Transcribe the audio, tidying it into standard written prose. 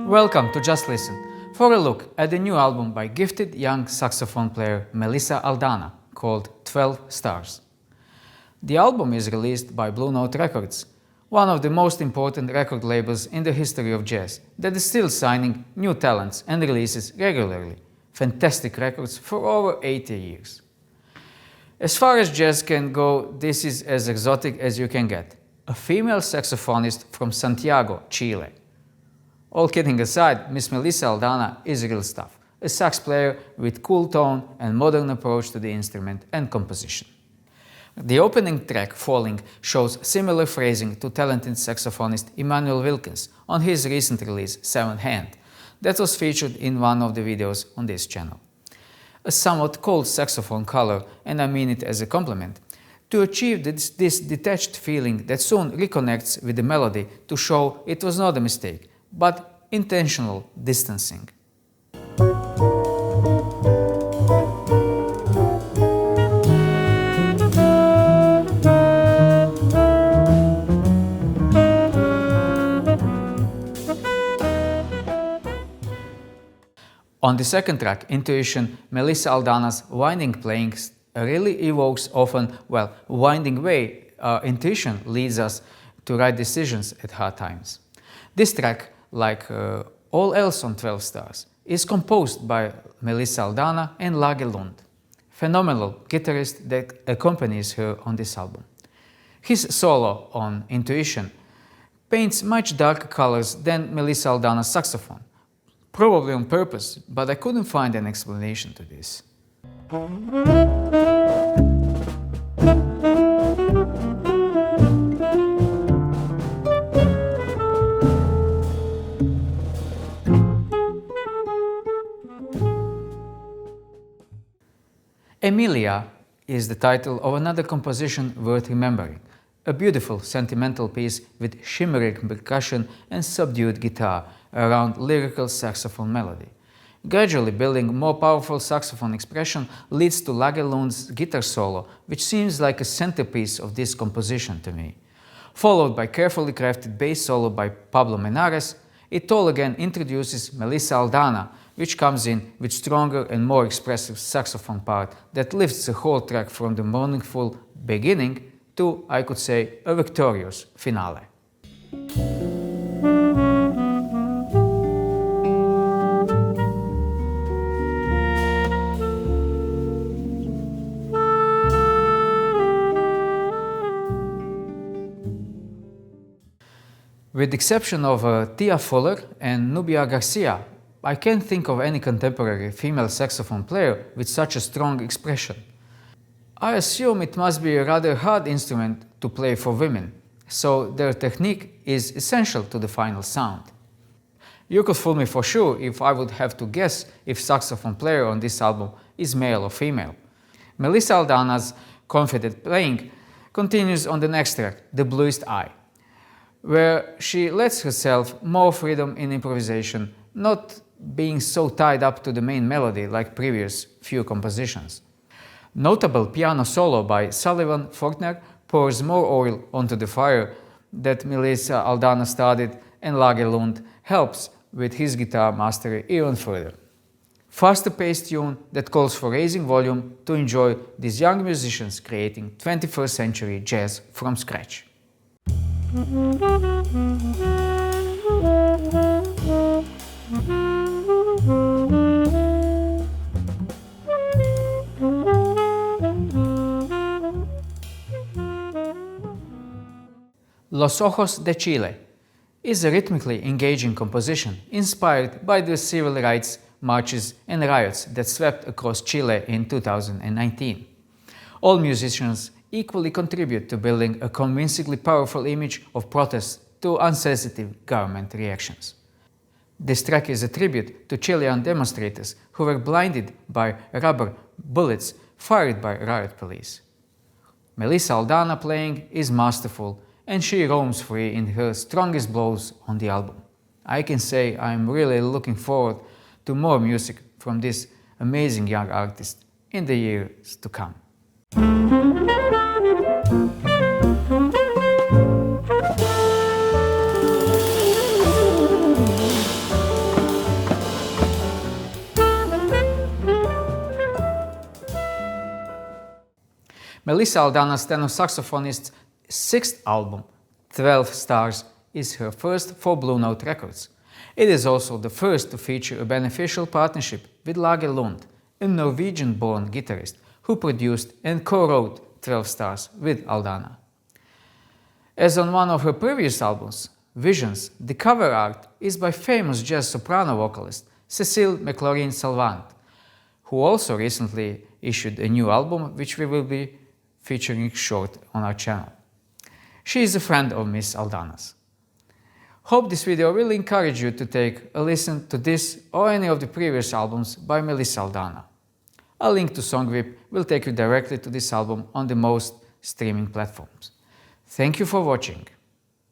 Welcome to Just Listen, for a look at the new album by gifted young saxophone player Melissa Aldana, called 12 Stars. The album is released by Blue Note Records, one of the most important record labels in the history of jazz, that is still signing new talents and releases regularly fantastic records for over 80 years. As far as jazz can go, this is as exotic as you can get. A female saxophonist from Santiago, Chile. All kidding aside, Miss Melissa Aldana is real stuff, a sax player with cool tone and modern approach to the instrument and composition. The opening track, Falling, shows similar phrasing to talented saxophonist Emmanuel Wilkins on his recent release, Seventh Hand, that was featured in one of the videos on this channel. A somewhat cold saxophone color, and I mean it as a compliment, to achieve this detached feeling that soon reconnects with the melody to show it was not a mistake, but intentional distancing. On the second track, Intuition, Melissa Aldana's winding playing really evokes often, winding way. Intuition leads us to right decisions at hard times. This track, like all else on 12 Stars, is composed by Melissa Aldana and Lage Lund, phenomenal guitarist that accompanies her on this album. His solo on Intuition paints much darker colors than Melissa Aldana's saxophone, probably on purpose, but I couldn't find an explanation to this. Emilia is the title of another composition worth remembering, a beautiful sentimental piece with shimmering percussion and subdued guitar around lyrical saxophone melody. Gradually building more powerful saxophone expression leads to Lage Lund's guitar solo, which seems like a centerpiece of this composition to me. Followed by carefully crafted bass solo by Pablo Menares, it all again introduces Melissa Aldana, which comes in with stronger and more expressive saxophone part that lifts the whole track from the mournful beginning to, I could say, a victorious finale. With the exception of Tia Fuller and Nubia Garcia, I can't think of any contemporary female saxophone player with such a strong expression. I assume it must be a rather hard instrument to play for women, so their technique is essential to the final sound. You could fool me for sure if I would have to guess if saxophone player on this album is male or female. Melissa Aldana's confident playing continues on the next track, The Bluest Eye, where she lets herself more freedom in improvisation, not being so tied up to the main melody like previous few compositions. Notable piano solo by Sullivan Faulkner pours more oil onto the fire that Melissa Aldana started, and Lage Lund helps with his guitar mastery even further. Faster-paced tune that calls for raising volume to enjoy these young musicians creating 21st century jazz from scratch. Los Ojos De Chile is a rhythmically engaging composition inspired by the civil rights marches and riots that swept across Chile in 2019. All musicians equally contribute to building a convincingly powerful image of protest to unsensitive government reactions. This track is a tribute to Chilean demonstrators who were blinded by rubber bullets fired by riot police. Melissa Aldana playing is masterful, and she roams free in her strongest blows on the album. I can say I'm really looking forward to more music from this amazing young artist in the years to come. Melissa Aldana's tenor saxophonist's sixth album, 12 Stars, is her first for Blue Note Records. It is also the first to feature a beneficial partnership with Lage Lund, a Norwegian-born guitarist who produced and co-wrote 12 Stars with Aldana. As on one of her previous albums, Visions, the cover art is by famous jazz soprano vocalist Cécile McLaurin-Salvant, who also recently issued a new album which we will be featuring short on our channel. She is a friend of Miss Aldana's. Hope this video will encourage you to take a listen to this or any of the previous albums by Melissa Aldana. A link to SONGWHIP will take you directly to this album on the most streaming platforms. Thank you for watching.